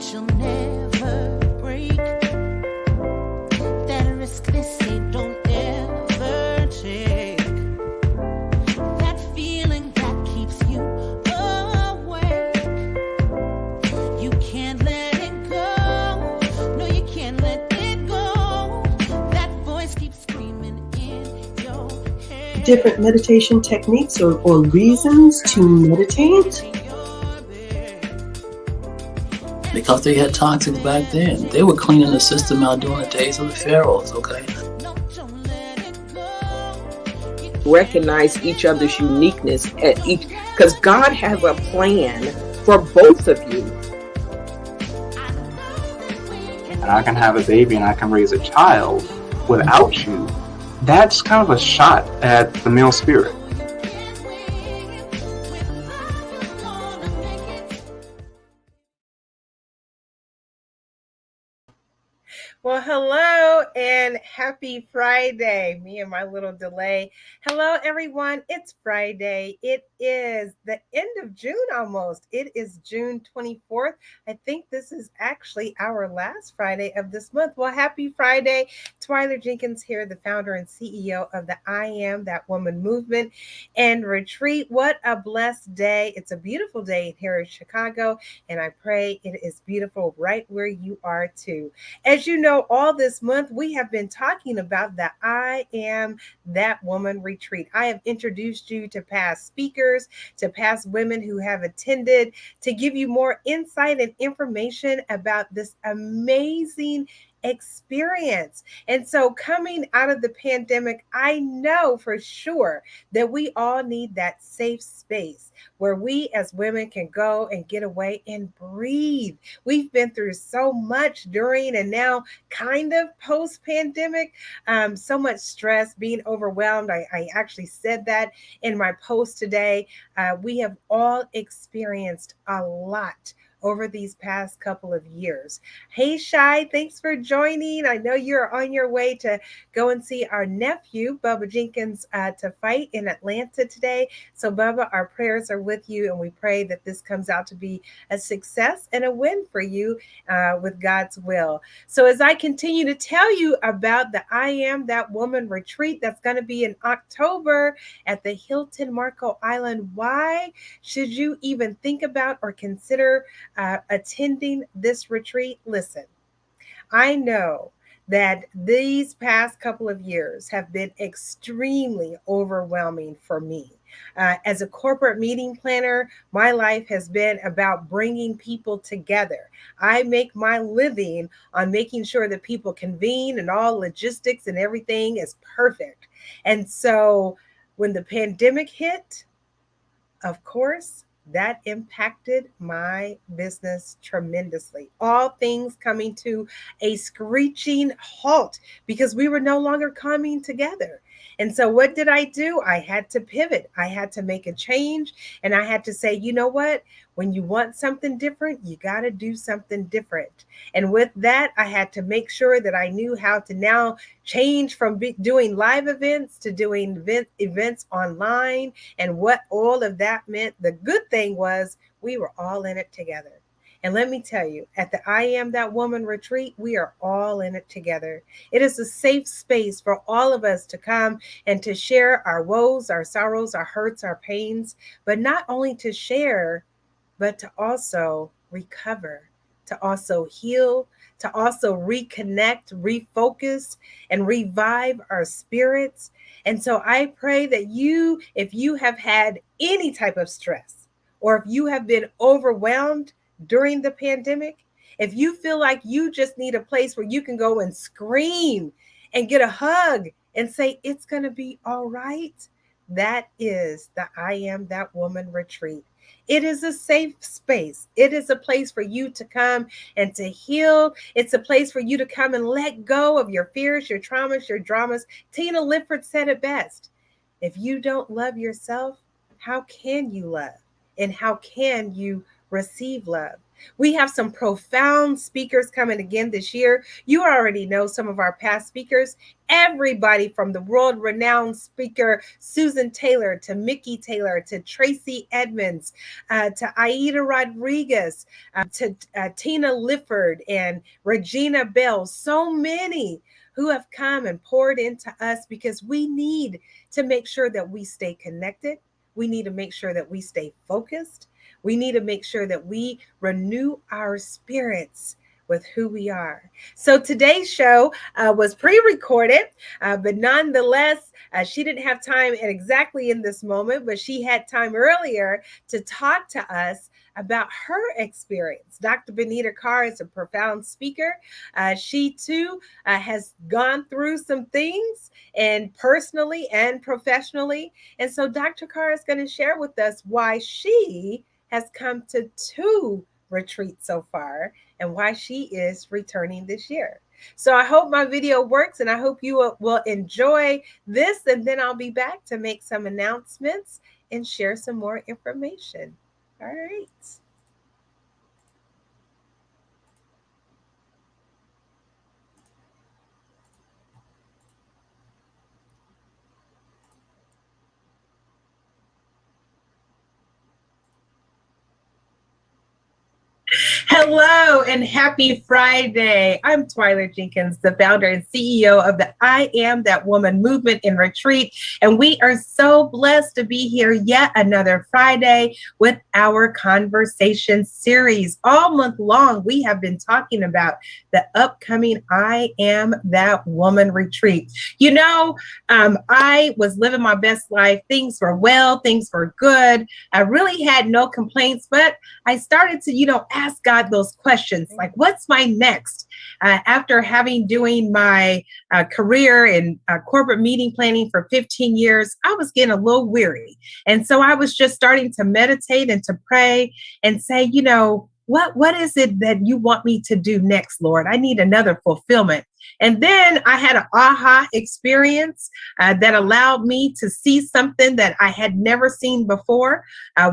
you'll never break. That risk they say don't ever take. That feeling that keeps you awake. You can't let it go. No, you can't let it go. That voice keeps screaming in your head. Different meditation techniques or reasons to meditate. Because they had toxins back then. They were cleaning the system out during the days of the pharaohs, okay? Recognize each other's uniqueness at each, because God has a plan for both of you. And I can have a baby and I can raise a child without you. That's kind of a shot at the male spirit. Well, hello and happy Friday. Me and my little delay. Hello, everyone. It's Friday. It is the end of June almost. It is June 24th. I think this is actually our last Friday of this month. Well, happy Friday. Twyla Jenkins here, the founder and CEO of the I Am That Woman movement and retreat. What a blessed day. It's a beautiful day here in Chicago, and I pray it is beautiful right where you are too. As you know, all this month we have been talking about the I Am That Woman retreat. I have introduced you to past speakers, to past women who have attended, to give you more insight and information about this amazing experience. And so coming out of the pandemic, I know for sure that we all need that safe space where we as women can go and get away and breathe. We've been through so much during and now kind of post-pandemic, so much stress, being overwhelmed. I actually said that in my post today. We have all experienced a lot over these past couple of years. Hey, Shai, thanks for joining. I know you're on your way to go and see our nephew, Bubba Jenkins, to fight in Atlanta today. So, Bubba, our prayers are with you, and we pray that this comes out to be a success and a win for you with God's will. So, as I continue to tell you about the I Am That Woman retreat that's going to be in October at the Hilton Marco Island, why should you even think about or consider attending this retreat? Listen, I know that these past couple of years have been extremely overwhelming for me. As a corporate meeting planner, my life has been about bringing people together. I make my living on making sure that people convene and all logistics and everything is perfect. And so when the pandemic hit, of course, that impacted my business tremendously. All things coming to a screeching halt because we were no longer coming together. And so what did I do? I had to pivot. I had to make a change. And I had to say, you know what? When you want something different, you got to do something different. And with that, I had to make sure that I knew how to now change from doing live events to doing events online and what all of that meant. The good thing was we were all in it together. And let me tell you, at the I Am That Woman retreat, we are all in it together. It is a safe space for all of us to come and to share our woes, our sorrows, our hurts, our pains, but not only to share, but to also recover, to also heal, to also reconnect, refocus, and revive our spirits. And so I pray that you, if you have had any type of stress, or if you have been overwhelmed during the pandemic, if you feel like you just need a place where you can go and scream and get a hug and say, it's going to be all right, that is the I Am That Woman retreat. It is a safe space. It is a place for you to come and to heal. It's a place for you to come and let go of your fears, your traumas, your dramas. Tina Lifford said it best. If you don't love yourself, how can you love? And how can you receive love? We have some profound speakers coming again this year. You already know some of our past speakers. Everybody from the world-renowned speaker Susan Taylor to Mickey Taylor to Tracy Edmonds to Aida Rodriguez to Tina Lifford and Regina Bell. So many who have come and poured into us because we need to make sure that we stay connected. We need to make sure that we stay focused. We need to make sure that we renew our spirits with who we are. So today's show was pre-recorded, but nonetheless, she didn't have time exactly in this moment, but she had time earlier to talk to us about her experience. Dr. Bonita Carr is a profound speaker. She too has gone through some things, and personally and professionally. And so Dr. Carr is going to share with us why she has come to 2 retreats so far and why she is returning this year. So I hope my video works, and I hope you will enjoy this, and then I'll be back to make some announcements and share some more information. All right. Hello and happy Friday. I'm Twyla Jenkins, the founder and CEO of the I Am That Woman movement in retreat. And we are so blessed to be here yet another Friday with our conversation series. All month long, we have been talking about the upcoming I Am That Woman retreat. You know, I was living my best life. Things were well, things were good. I really had no complaints, but I started to, ask God those questions like, what's my next? After doing my career in corporate meeting planning for 15 years, I was getting a little weary. And so I was just starting to meditate and to pray and say, what is it that you want me to do next, Lord? I need another fulfillment. And then I had an aha experience that allowed me to see something that I had never seen before.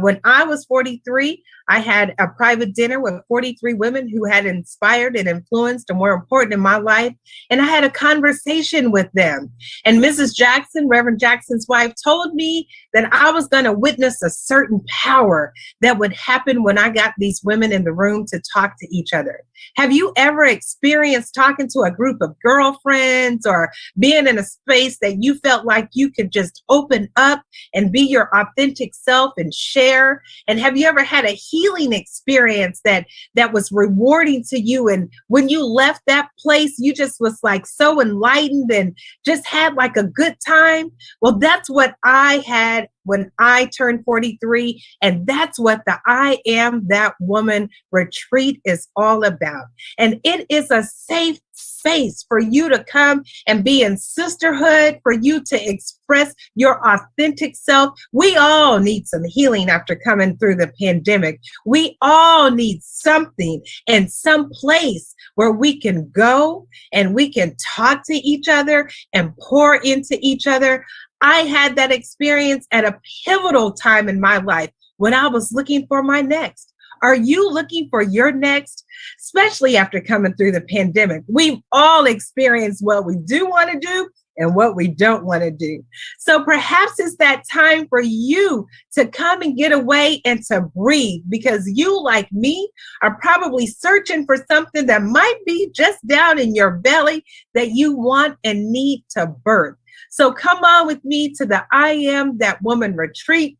When I was 43, I had a private dinner with 43 women who had inspired and influenced and were important in my life. And I had a conversation with them. And Mrs. Jackson, Reverend Jackson's wife, told me that I was going to witness a certain power that would happen when I got these women in the room to talk to each other. Have you ever experienced talking to a group of girlfriends or being in a space that you felt like you could just open up and be your authentic self and share? And have you ever had a healing experience that was rewarding to you? And when you left that place, you just was like so enlightened and just had like a good time? Well, that's what I had when I turned 43. And that's what the I Am That Woman retreat is all about. And it is a safe space for you to come and be in sisterhood, for you to express your authentic self. We all need some healing after coming through the pandemic. We all need something and some place where we can go and we can talk to each other and pour into each other. I had that experience at a pivotal time in my life when I was looking for my next. Are you looking for your next? Especially after coming through the pandemic. We've all experienced what we do want to do and what we don't want to do. So perhaps it's that time for you to come and get away and to breathe, because you, like me, are probably searching for something that might be just down in your belly that you want and need to birth. So come on with me to the I Am That Woman retreat,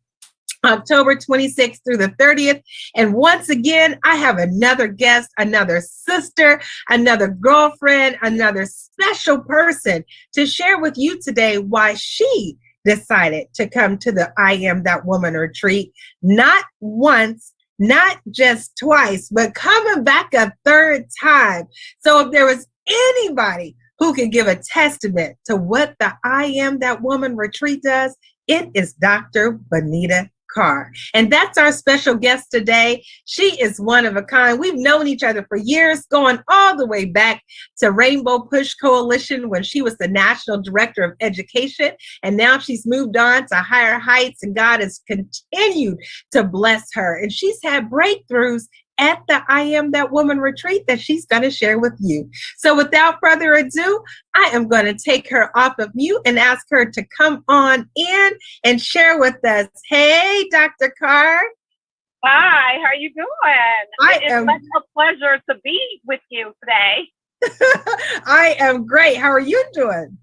October 26th through the 30th. And once again, I have another guest, another sister, another girlfriend, another special person to share with you today why she decided to come to the I Am That Woman retreat, not once, not just twice, but coming back a third time. So if there was anybody who can give a testament to what the I Am That Woman retreat does, it is Dr. Bonita Carr. And that's our special guest today. She is one of a kind. We've known each other for years, going all the way back to Rainbow Push Coalition when she was the National Director of Education. And now she's moved on to higher heights, and God has continued to bless her. And she's had breakthroughs at the I Am That Woman retreat that she's going to share with you. So without further ado, I am going to take her off of mute and ask her to come on in and share with us. Hey, Dr. Carr. Hi, how are you doing? It's such a pleasure to be with you today. I am great. How are you doing?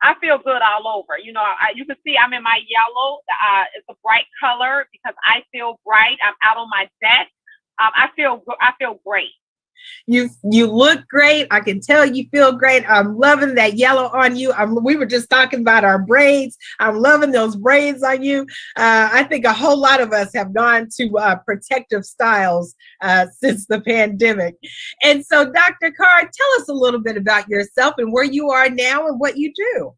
I feel good all over. You know, you can see I'm in my yellow. It's a bright color because I feel bright. I'm out on my deck. I feel great. You look great. I can tell you feel great. I'm loving that yellow on you. We were just talking about our braids. I'm loving those braids on you. I think a whole lot of us have gone to protective styles since the pandemic. And so, Dr. Carr, tell us a little bit about yourself and where you are now and what you do.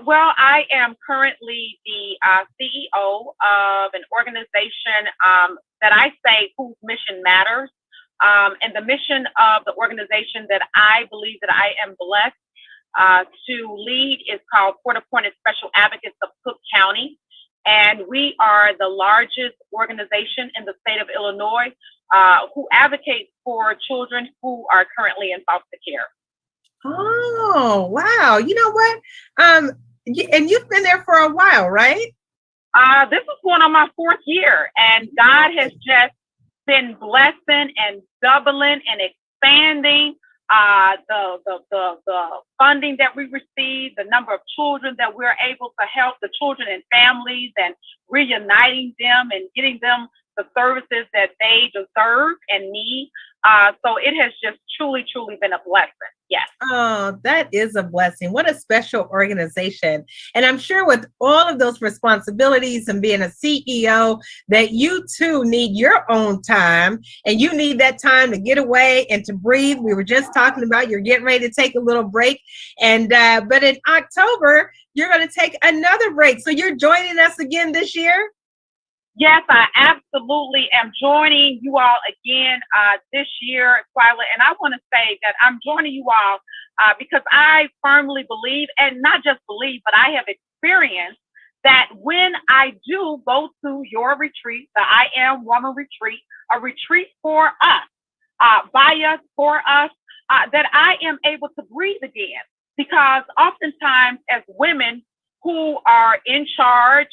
Well, I am currently the CEO of an organization that I say whose mission matters. And the mission of the organization that I believe that I am blessed to lead is called Court Appointed Special Advocates of Cook County. And we are the largest organization in the state of Illinois who advocates for children who are currently in foster care. Oh, wow. You know what? And you've been there for a while, right? This is going on my 4th year, and God has just been blessing and doubling and expanding the funding that we receive, the number of children that we're able to help, the children and families, and reuniting them and getting them the services that they deserve and need. So it has just truly been a blessing. Yes. Oh, that is a blessing. What a special organization. And I'm sure with all of those responsibilities and being a CEO, that you too need your own time, and you need that time to get away and to breathe. We were just talking about you're getting ready to take a little break. And but in October, you're going to take another break. So you're joining us again this year? Yes, I absolutely am joining you all again this year, Twyla. And I want to say that I'm joining you all because I firmly believe, and not just believe, but I have experienced that when I do go to your retreat, the I Am Woman retreat, a retreat for us, by us, for us, that I am able to breathe again. Because oftentimes as women who are in charge,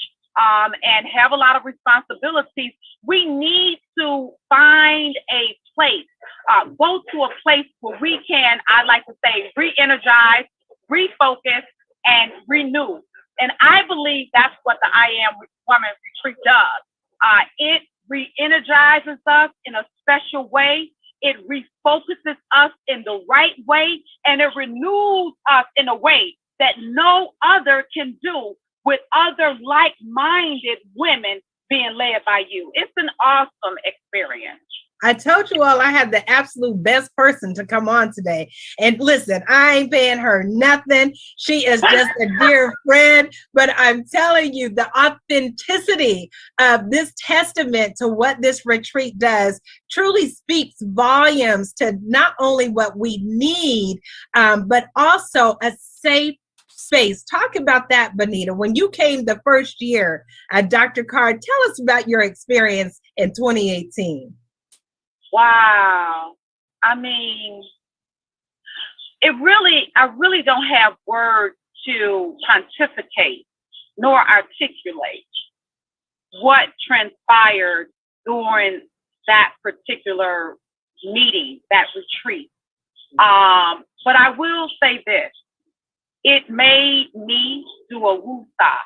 and have a lot of responsibilities, we need to find a place, go to a place where we can, I like to say, re-energize, refocus, and renew. And I believe that's what the I Am Woman Retreat does. It re-energizes us in a special way. It refocuses us in the right way, and it renews us in a way that no other can do, with other like-minded women being led by you. It's an awesome experience. I told you all I had the absolute best person to come on today. And listen, I ain't paying her nothing. She is just a dear friend. But I'm telling you, the authenticity of this testament to what this retreat does truly speaks volumes to not only what we need, but also a safe space. Talk about that, Benita. When you came the first year, Dr. Carr, tell us about your experience in 2018. Wow. I mean, I really don't have words to pontificate nor articulate what transpired during that particular meeting, that retreat. But I will say this. It made me do a woosah.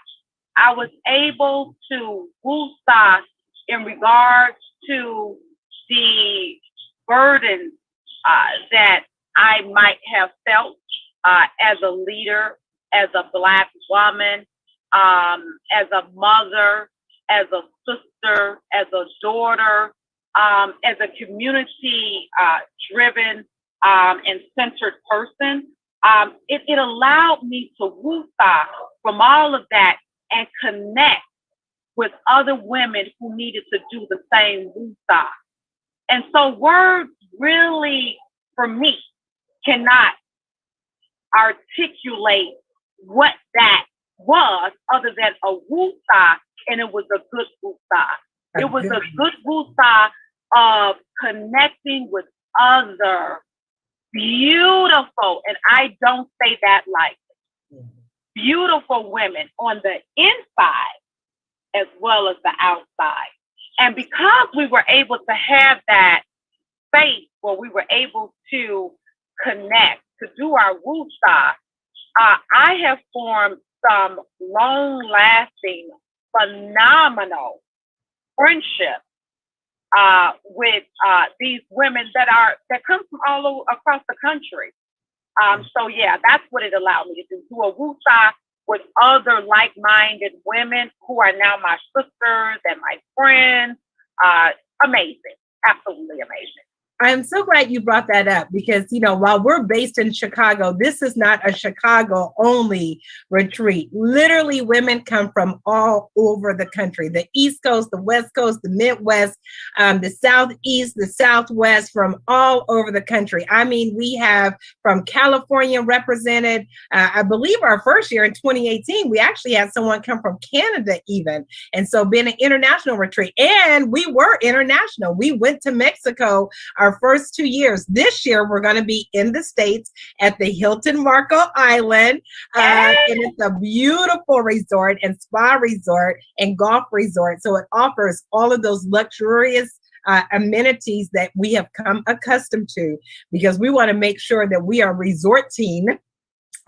I was able to woosah in regards to the burden that I might have felt as a leader, as a Black woman, as a mother, as a sister, as a daughter, as a community driven and centered person. It allowed me to woosah from all of that and connect with other women who needed to do the same woosah. And so words really, for me, cannot articulate what that was other than a woosah, and it was a good woosah. It was a good woosah of connecting with other beautiful, and I don't say that lightly, beautiful women on the inside as well as the outside. And because we were able to have that space where we were able to connect, to do our woosah, I have formed some long-lasting, phenomenal friendships with these women that come from all over across the country. So yeah, that's what it allowed me to do a woosah with other like-minded women who are now my sisters and my friends. Amazing, absolutely amazing. I'm so glad you brought that up because, while we're based in Chicago, this is not a Chicago only retreat. Literally, women come from all over the country, the East Coast, the West Coast, the Midwest, the Southeast, the Southwest, from all over the country. I mean, we have from California represented. I believe our first year in 2018, we actually had someone come from Canada even. And so being an international retreat, and we were international. We went to Mexico our first 2 years. This year, we're going to be in the States at the Hilton Marco Island. And it's a beautiful resort and spa resort and golf resort. So it offers all of those luxurious amenities that we have come accustomed to, because we want to make sure that we are resorting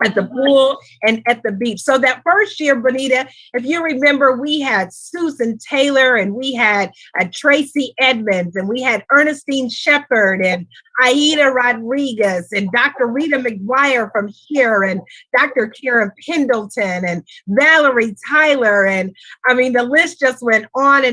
at the pool and at the beach. So that first year, Bonita, if you remember, we had Susan Taylor and we had Tracy Edmonds and we had Ernestine Shepherd and Aida Rodriguez and Dr. Rita McGuire from here and Dr. Karen Pendleton and Valerie Tyler. And I mean, the list just went on.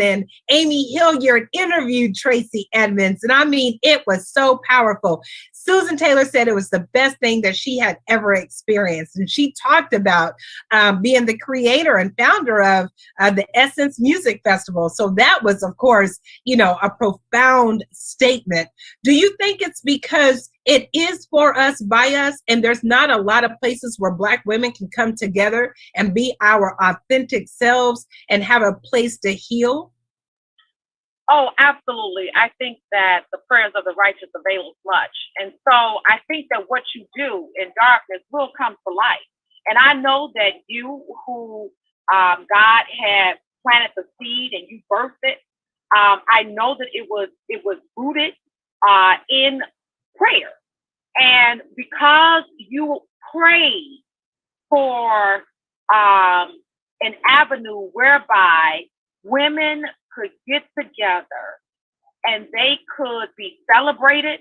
And Amy Hilliard interviewed Tracy Edmonds. And I mean, it was so powerful. Susan Taylor said it was the best thing that she had ever experienced. And she talked about being the creator and founder of the Essence Music Festival. So that was, of course, a profound statement. Do you think it's because it is for us, by us, and there's not a lot of places where Black women can come together and be our authentic selves and have a place to heal? Oh, absolutely. I think that the prayers of the righteous avail much. And so I think that what you do in darkness will come to light. And I know that you who God had planted the seed and you birthed it, I know that it was rooted in prayer. And because you prayed for an avenue whereby women could get together and they could be celebrated,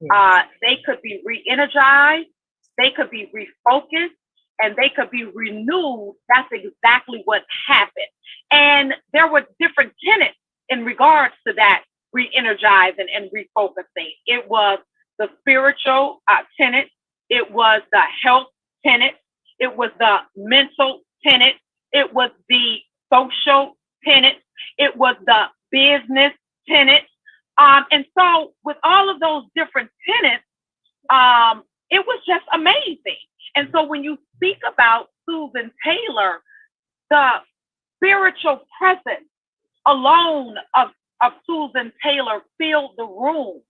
they could be re-energized, they could be refocused, and they could be renewed. That's exactly what happened. And there were different tenets in regards to that re-energizing and refocusing. It was the spiritual tenet, it was the health tenet, it was the mental tenet, it was the social tenet, it was the business tenet. And so with all of those different tenets, it was just amazing. And so when you speak about Susan Taylor, the spiritual presence alone of Susan Taylor filled the room.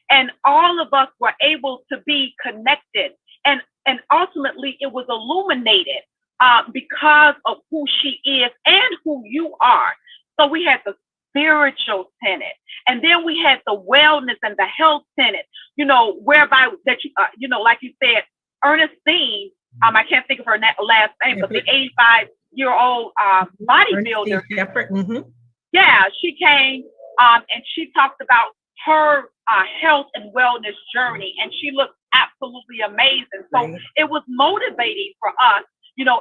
And all of us were able to be connected. And ultimately it was illuminated because of who she is and who you are. So we had the spiritual tenet, and then we had the wellness and the health tenet, whereby that like you said, Ernestine, I can't think of her last name, but the 85-year-old bodybuilder. Mm-hmm. Yeah, she came and she talked about her health and wellness journey, and she looked absolutely amazing. So it was motivating for us,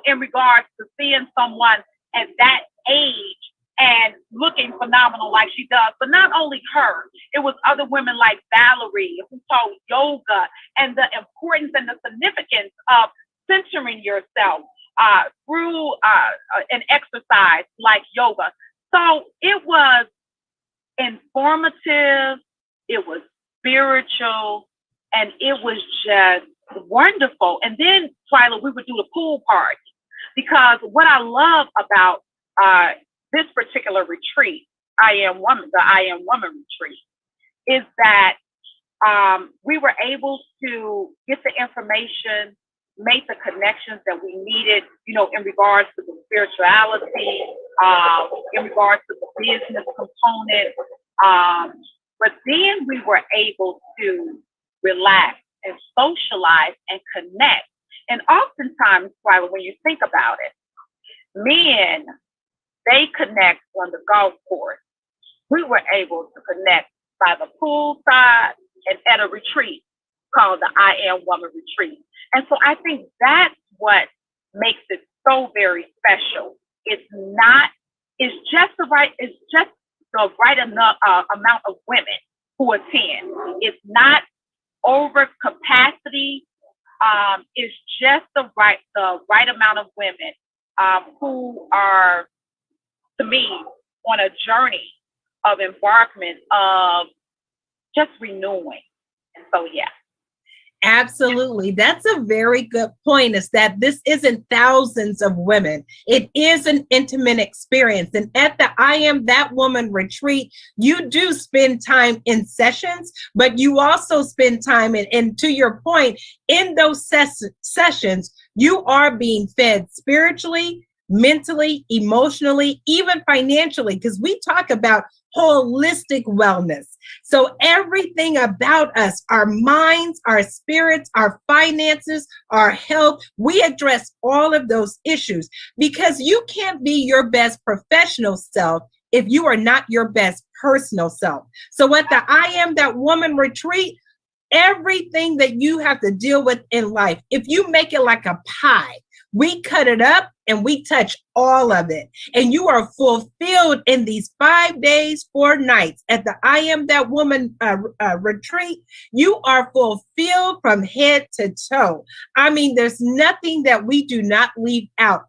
in regards to seeing someone at that age and looking phenomenal like she does. But not only her, it was other women like Valerie who taught yoga and the importance and the significance of centering yourself through an exercise like yoga. So it was informative, it was spiritual, and it was just wonderful. And then, Twyla, we would do the pool party, because what I love about this particular retreat the I Am Woman retreat, is that we were able to get the information, make the connections that we needed, in regards to the spirituality, in regards to the business component. But then we were able to relax and socialize and connect. And oftentimes, Riley, when you think about it, men, they connect on the golf course. We were able to connect by the poolside and at a retreat called the I Am Woman Retreat. And so I think that's what makes it so very special. It's just the right enough amount of women who attend. It's not over capacity. It's just the right amount of women who are, to me, on a journey of embarkment of just renewing. And so, yeah. Absolutely. That's a very good point, is that this isn't thousands of women. It is an intimate experience. And at the I Am That Woman retreat, you do spend time in sessions, but you also spend time and to your point, in those sessions, you are being fed spiritually, mentally, emotionally, even financially, because we talk about holistic wellness. So everything about us, our minds, our spirits, our finances, our health, we address all of those issues, because you can't be your best professional self if you are not your best personal self. So at the I Am That Woman retreat, everything that you have to deal with in life, if you make it like a pie, we cut it up and we touch all of it. And you are fulfilled in these 5 days, 4 nights at the I Am That Woman retreat. You are fulfilled from head to toe. I mean, there's nothing that we do not leave out.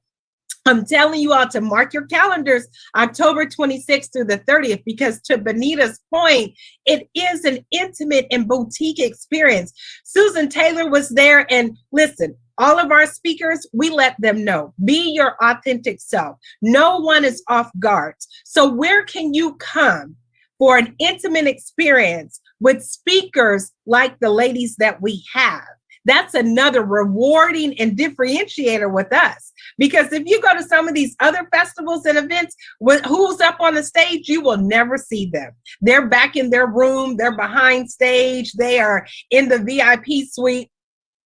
I'm telling you all to mark your calendars, October 26th through the 30th, because to Benita's point, it is an intimate and boutique experience. Susan Taylor was there, and listen, all of our speakers, we let them know, be your authentic self. No one is off guard. So where can you come for an intimate experience with speakers like the ladies that we have? That's another rewarding and differentiator with us. Because if you go to some of these other festivals and events, who's up on the stage, you will never see them. They're back in their room, they're behind stage, they are in the VIP suite.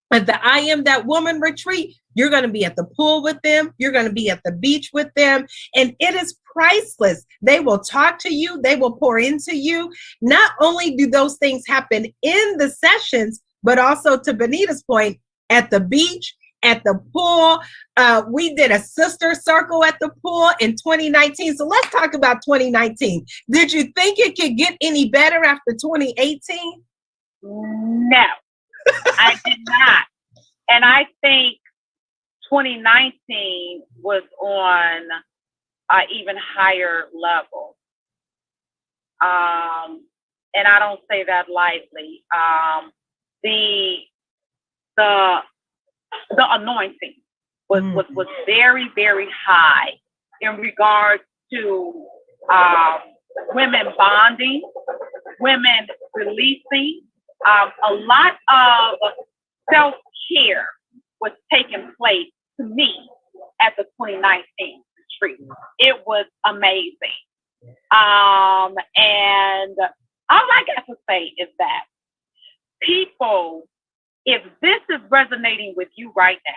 At the I Am That Woman retreat, you're going to be at the pool with them. You're going to be at the beach with them. And it is priceless. They will talk to you. They will pour into you. Not only do those things happen in the sessions, but also, to Benita's point, at the beach, at the pool. We did a sister circle at the pool in 2019. So let's talk about 2019. Did you think it could get any better after 2018? No, I did not. And I think 2019 was on an even higher level. And I don't say that lightly. The anointing was very, very high in regards to women bonding, women releasing. A lot of self-care was taking place to me at the 2019 retreat. It was amazing. And all I got to say is that people, if this is resonating with you right now,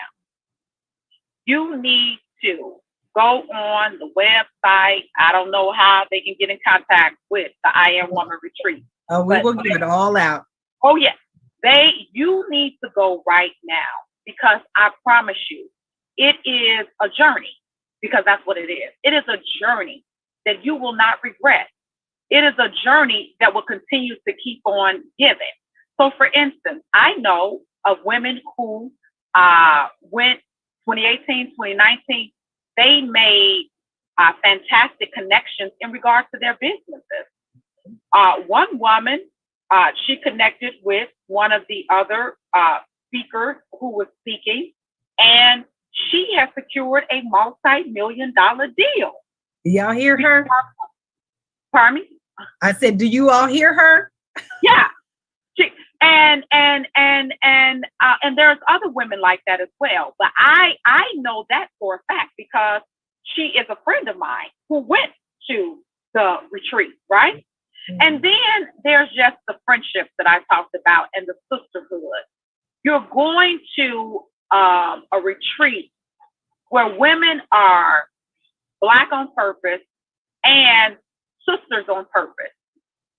you need to go on the website. I don't know how they can get in contact with the I Am Woman retreat. Oh, we will get it all out. Oh, yes. You need to go right now, because I promise you, it is a journey, because that's what it is. It is a journey that you will not regret. It is a journey that will continue to keep on giving. So, for instance, I know of women who went 2018, 2019, they made fantastic connections in regards to their businesses. One woman, she connected with one of the other speakers who was speaking, and she has secured a multi-million-dollar deal. Y'all hear her? Pardon me? I said, do you all hear her? Yeah. And there's other women like that as well. But I know that for a fact because she is a friend of mine who went to the retreat, right? Mm-hmm. And then there's just the friendships that I talked about and the sisterhood. You're going to a retreat where women are Black on purpose and sisters on purpose.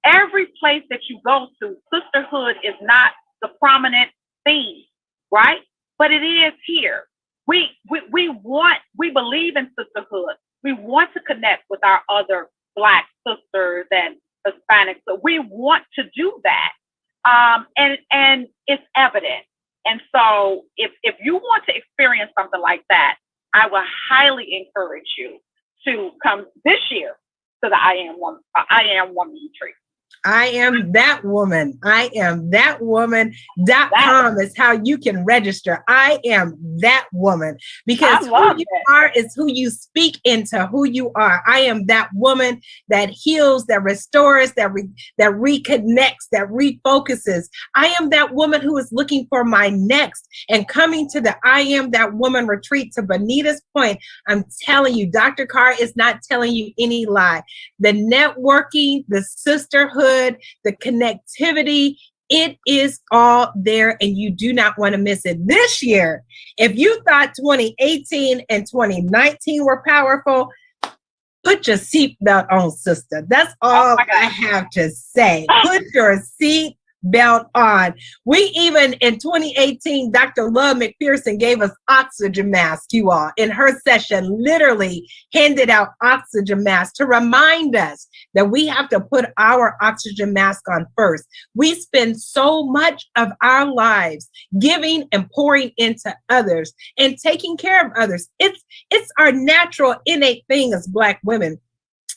Every place that you go to, sisterhood is not the prominent theme, right? But it is here. We believe in sisterhood. We want to connect with our other Black sisters and Hispanics. So we want to do that. And it's evident. And so if you want to experience something like that, I will highly encourage you to come this year to the I Am Woman retreat. I am that woman. I am that woman.com is how you can register. I am that woman because who you are is who you speak into who you are. I am that woman that heals, that restores, that reconnects, that refocuses. I am that woman who is looking for my next and coming to the I Am That Woman retreat. To Benita's point, I'm telling you, Dr. Carr is not telling you any lie. The networking, the sisterhood, the connectivity, it is all there and you do not want to miss it. This year, if you thought 2018 and 2019 were powerful, put your seatbelt on, sister. That's all I have to say. Put your seat belt on. We even in 2018, Dr. Love McPherson gave us oxygen masks, you all, in her session, literally handed out oxygen masks to remind us that we have to put our oxygen mask on first. We spend so much of our lives giving and pouring into others and taking care of others. It's our natural innate thing as Black women.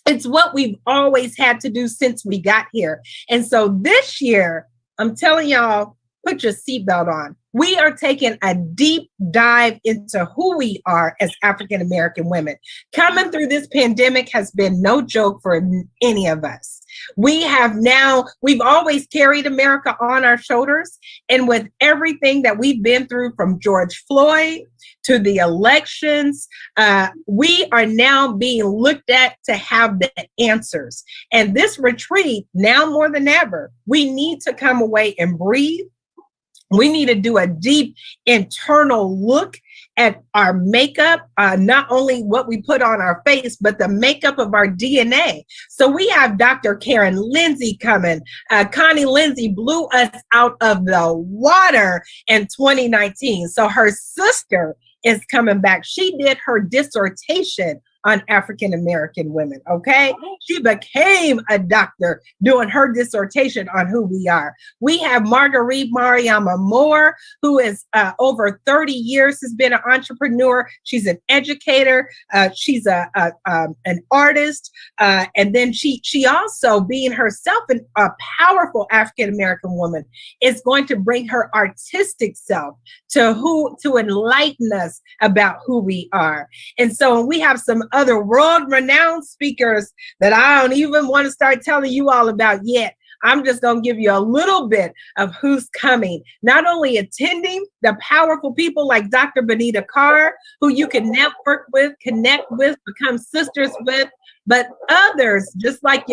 It's what we've always had to do since we got here. And so this year, I'm telling y'all, put your seatbelt on. We are taking a deep dive into who we are as African-American women. Coming through this pandemic has been no joke for any of us. We've always carried America on our shoulders. And with everything that we've been through from George Floyd to the elections, we are now being looked at to have the answers. And this retreat, now more than ever, we need to come away and breathe. We need to do a deep internal look at our makeup, not only what we put on our face, but the makeup of our DNA. So we have Dr. Karen Lindsay coming. Connie Lindsay blew us out of the water in 2019. So her sister is coming back. She did her dissertation on African-American women, okay? She became a doctor doing her dissertation on who we are. We have Marguerite Mariama Moore, who is over 30 years has been an entrepreneur. She's an educator. She's an artist. And then she also, being herself a powerful African-American woman, is going to bring her artistic self to enlighten us about who we are. And so we have some other world-renowned speakers that I don't even want to start telling you all about yet. I'm just going to give you a little bit of who's coming. Not only attending, the powerful people like Dr. Benita Carr, who you can network with, connect with, become sisters with, but others, just like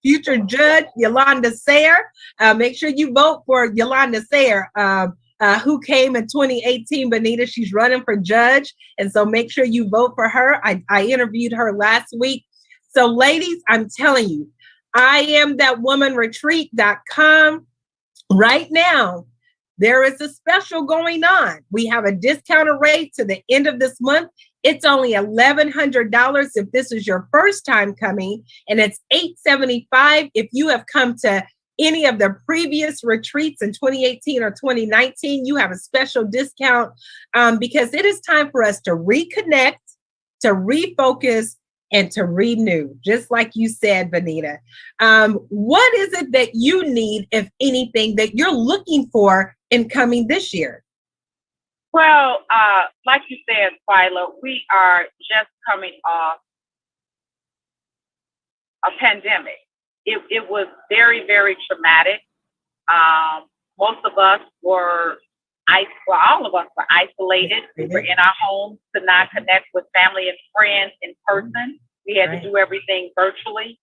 future Judge Yolanda Sayre. Make sure you vote for Yolanda Sayre. Who came in 2018, Benita. She's running for judge. And so make sure you vote for her. I interviewed her last week. So ladies, I'm telling you, IamThatWomanRetreat.com. Right now, there is a special going on. We have a discounted rate to the end of this month. It's only $1,100 if this is your first time coming, and it's $875 if you have come to any of the previous retreats in 2018 or 2019. You have a special discount because it is time for us to reconnect, to refocus, and to renew, just like you said, Benita. What is it that you need, if anything, that you're looking for in coming this year? Well, like you said, Philo, we are just coming off a pandemic. It was very, very traumatic. Most of us were, all of us were isolated. We were in our homes, to not connect with family and friends in person. We had to do everything virtually.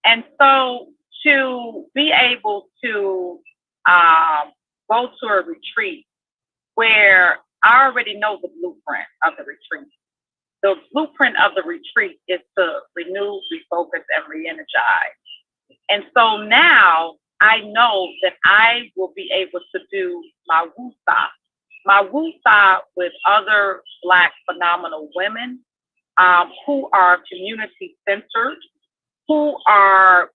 And so to be able to go to a retreat where I already know the blueprint of the retreat. The blueprint of the retreat is to renew, refocus, and re-energize. And so now I know that I will be able to do my wusa with other Black phenomenal women who are community centered, who are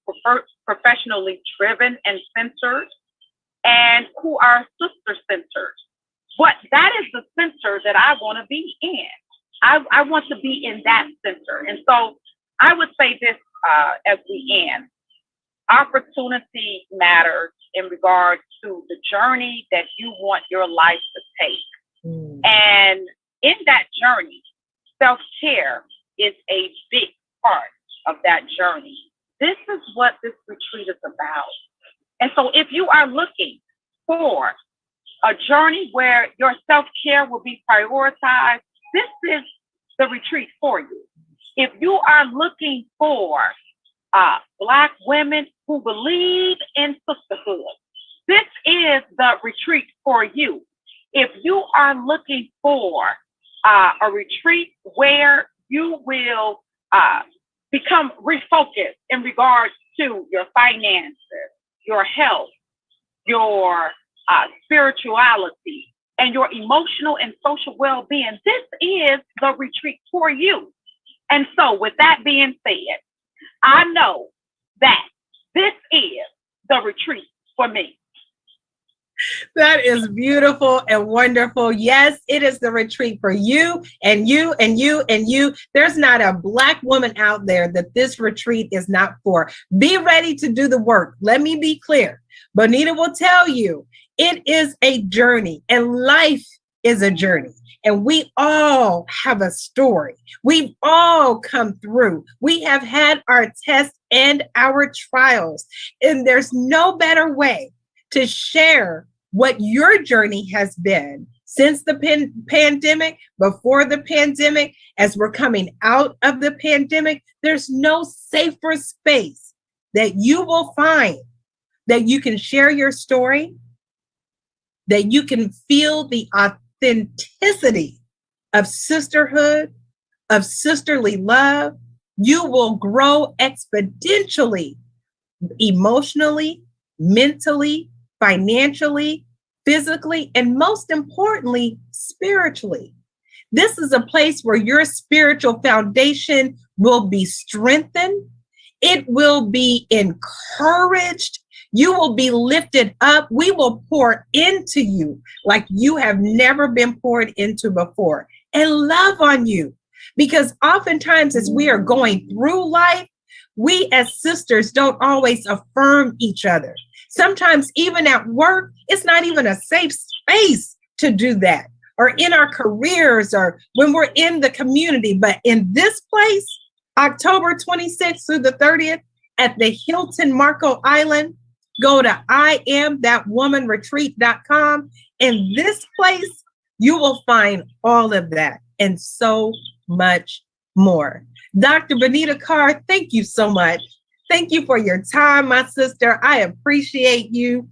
professionally driven and centered, and who are sister centered. That is the center that I want to be in. I want to be in that center. And so I would say this as we end. Opportunity matters in regards to the journey that you want your life to take. And in that journey, self-care is a big part of that journey. This is what this retreat is about. And so if you are looking for a journey where your self-care will be prioritized, this is the retreat for you. If you are looking for Black women who believe in sisterhood, this is the retreat for you. If you are looking for a retreat where you will become refocused in regards to your finances, your health, your spirituality, and your emotional and social well-being, this is the retreat for you. And so with that being said, I know that this is the retreat for me. That is beautiful and wonderful. Yes, it is the retreat for you and you and you and you. There's not a Black woman out there that this retreat is not for. Be ready to do the work. Let me be clear. Bonita will tell you it is a journey, and life is a journey. And we all have a story. We've all come through. We have had our tests and our trials. And there's no better way to share what your journey has been since the pandemic, before the pandemic, as we're coming out of the pandemic. There's no safer space that you will find that you can share your story, that you can feel the authenticity of sisterhood, of sisterly love. You will grow exponentially, emotionally, mentally, financially, physically, and most importantly, spiritually. This is a place where your spiritual foundation will be strengthened. It will be encouraged. You will be lifted up. We will pour into you like you have never been poured into before, and love on you. Because oftentimes as we are going through life, we as sisters don't always affirm each other. Sometimes even at work, it's not even a safe space to do that, or in our careers, or when we're in the community. But in this place, October 26th through the 30th at the Hilton Marco Island, go to IamThatWomanRetreat.com. In this place, you will find all of that and so much more. Dr. Bonita Carr, thank you so much. Thank you for your time, my sister. I appreciate you.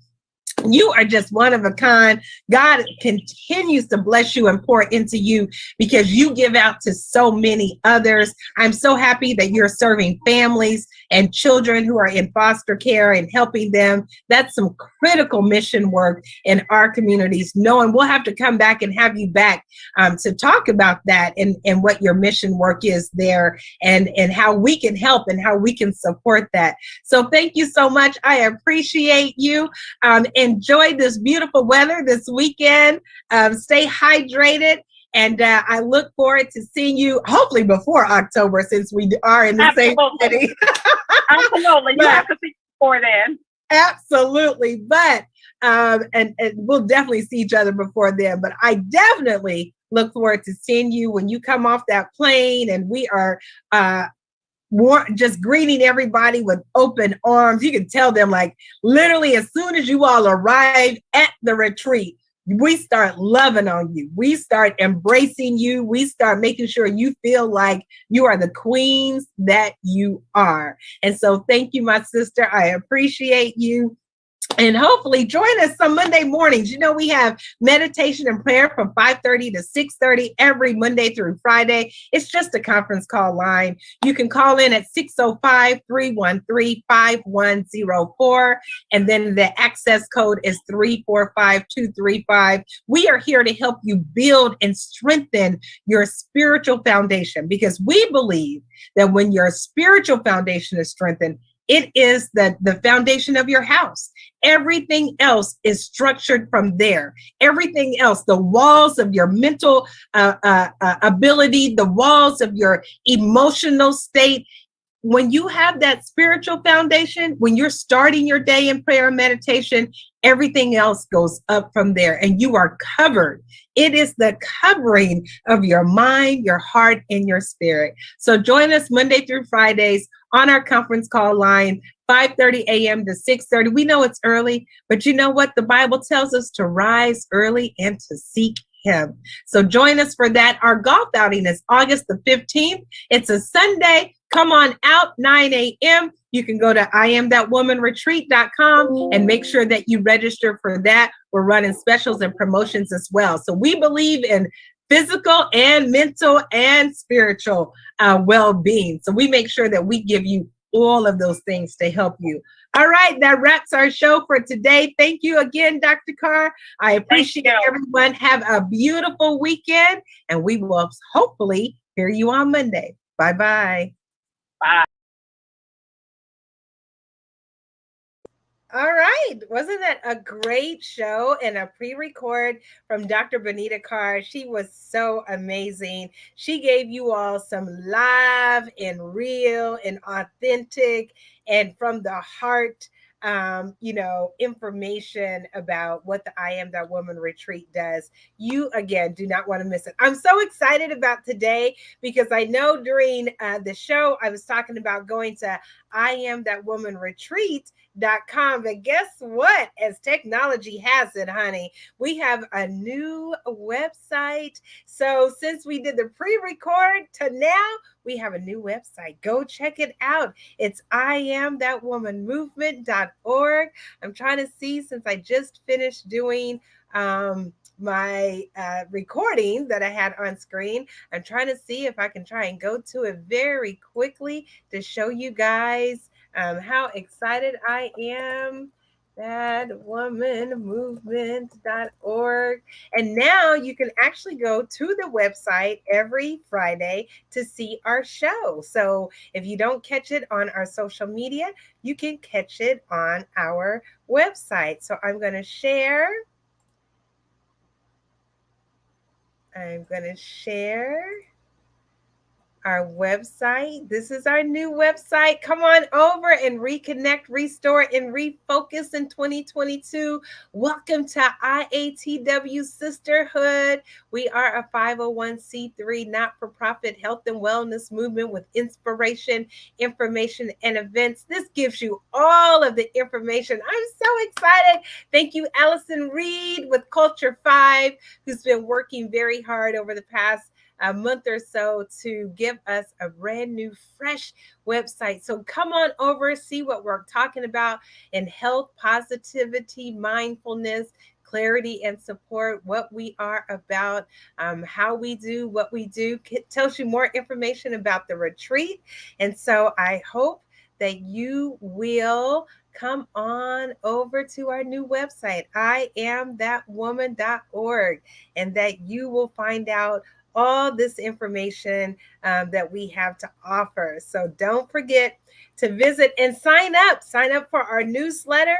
You are just one of a kind. God continues to bless you and pour into you because you give out to so many others. I'm so happy that you're serving families and children who are in foster care and helping them. That's some critical mission work in our communities. Knowing we'll have to come back and have you back to talk about that and what your mission work is there and how we can help and how we can support that. So thank you so much. I appreciate you. Enjoy this beautiful weather this weekend. Stay hydrated. And I look forward to seeing you hopefully before October, since we are in the same city. Absolutely. You have to see before then. Absolutely. But and we'll definitely see each other before then. But I definitely look forward to seeing you when you come off that plane and we are just greeting everybody with open arms. You can tell them, like, literally as soon as you all arrive at the retreat, we start loving on you. We start embracing you. We start making sure you feel like you are the queens that you are. And so thank you, my sister. I appreciate you. And hopefully join us some Monday mornings. You know, we have meditation and prayer from 5:30 to 6:30 every Monday through Friday. It's just a conference call line. You can call in at 605-313-5104. And then the access code is 345235. We are here to help you build and strengthen your spiritual foundation, because we believe that when your spiritual foundation is strengthened, it is the foundation of your house. Everything else is structured from there. Everything else, the walls of your mental ability, the walls of your emotional state. When you have that spiritual foundation, when you're starting your day in prayer and meditation, everything else goes up from there, and you are covered. It is the covering of your mind, your heart, and your spirit. So join us Monday through Fridays on our conference call line, 5:30 a.m. to 6:30. We know it's early, but you know what? The Bible tells us to rise early and to seek Him. So join us for that. Our golf outing is August the 15th. It's a Sunday. Come on out, 9 a.m. You can go to IamThatWomanRetreat.com and make sure that you register for that. We're running specials and promotions as well. So we believe in physical and mental and spiritual well-being. So we make sure that we give you all of those things to help you. All right, that wraps our show for today. Thank you again, Dr. Carr. I appreciate everyone. Have a beautiful weekend, and we will hopefully hear you on Monday. Bye-bye. Bye. All right. Wasn't that a great show and a pre-record from Dr. Bonita Carr? She was so amazing. She gave you all some live and real and authentic and from the heart, information about what the I Am That Woman retreat does. You, again, do not want to miss it. I'm so excited about today because I know during the show, I was talking about going to IamThatWomanRetreat.com. But guess what? As technology has it, honey, we have a new website. So since we did the pre-record to now, we have a new website. Go check it out. It's IamThatWomanMovement.org. I'm trying to see, since I just finished doing my recording that I had on screen, I'm trying to see if I can try and go to it very quickly to show you guys how excited I am. Thatwomanmovement.org. And now you can actually go to the website every Friday to see our show. So if you don't catch it on our social media, you can catch it on our website. So I'm going to share. Our website. This is our new website. Come on over and reconnect, restore, and refocus in 2022. Welcome to IATW Sisterhood. We are a 501c3 not-for-profit health and wellness movement with inspiration, information, and events. This gives you all of the information. I'm so excited. Thank you, Allison Reed with Culture 5, who's been working very hard over the past a month or so to give us a brand new, fresh website. So come on over, see what we're talking about in health, positivity, mindfulness, clarity, and support, what we are about, how we do what we do. It tells you more information about the retreat. And so I hope that you will come on over to our new website, IamThatWoman.org, and that you will find out all this information that we have to offer. So don't forget to visit and sign up for our newsletter.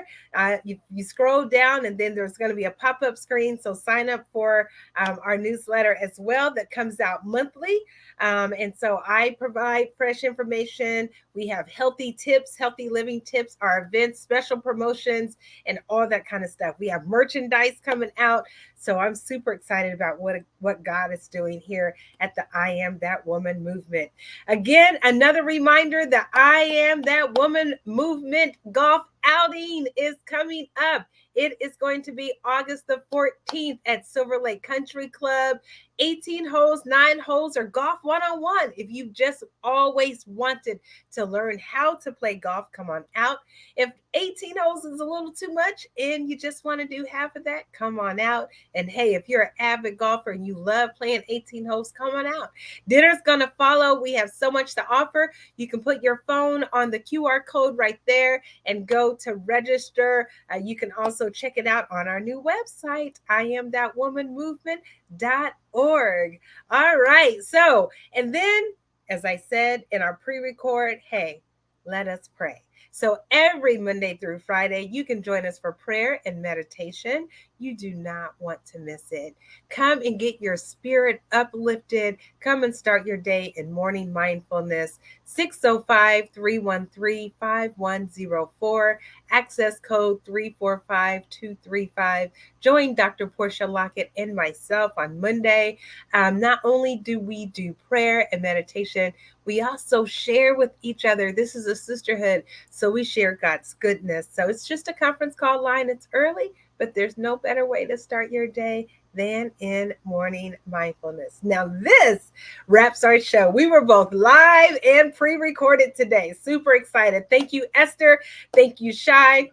You scroll down and then there's going to be a pop-up screen. So sign up for our newsletter as well that comes out monthly. And so I provide fresh information. We have healthy tips, healthy living tips, our events, special promotions, and all that kind of stuff. We have merchandise coming out. So I'm super excited about what God is doing here at the I Am That Woman movement. Again, another reminder, the I Am That Woman movement golf outing is coming up. It is going to be August the 14th at Silver Lake Country Club. 18 holes, 9 holes, or golf one-on-one. If you've just always wanted to learn how to play golf, come on out. If 18 holes is a little too much and you just want to do half of that, come on out. And hey, if you're an avid golfer and you love playing 18 holes, come on out. Dinner's going to follow. We have so much to offer. You can put your phone on the QR code right there and go to register. You can also check it out on our new website, IamThatWomanMovement.org. All right. So, and then, as I said in our pre-record, hey, let us pray. So every Monday through Friday, you can join us for prayer and meditation. You do not want to miss it. Come and get your spirit uplifted. Come and start your day in morning mindfulness. 605-313-5104. Access code 345235. Join Dr. Portia Lockett and myself on Monday. Not only do we do prayer and meditation, we also share with each other. This is a sisterhood, so we share God's goodness. So it's just a conference call line. It's early, but there's no better way to start your day than in morning mindfulness. Now, this wraps our show. We were both live and pre-recorded today. Super excited. Thank you, Esther. Thank you, Shai.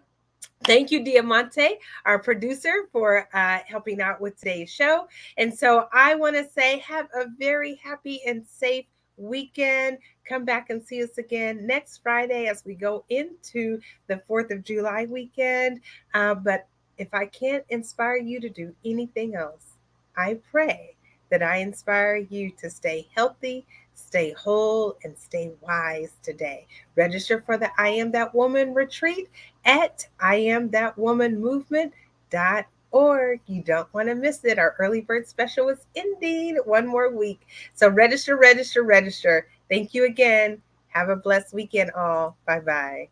Thank you, Diamante, our producer, for helping out with today's show. And so I want to say have a very happy and safe weekend. Come back and see us again next Friday as we go into the 4th of July weekend. But if I can't inspire you to do anything else, I pray that I inspire you to stay healthy, stay whole, and stay wise today. Register for the I Am That Woman retreat at IamThatWomanMovement.org. You don't want to miss it. Our early bird special is ending one more week. So register. Thank you again. Have a blessed weekend all. Bye-bye.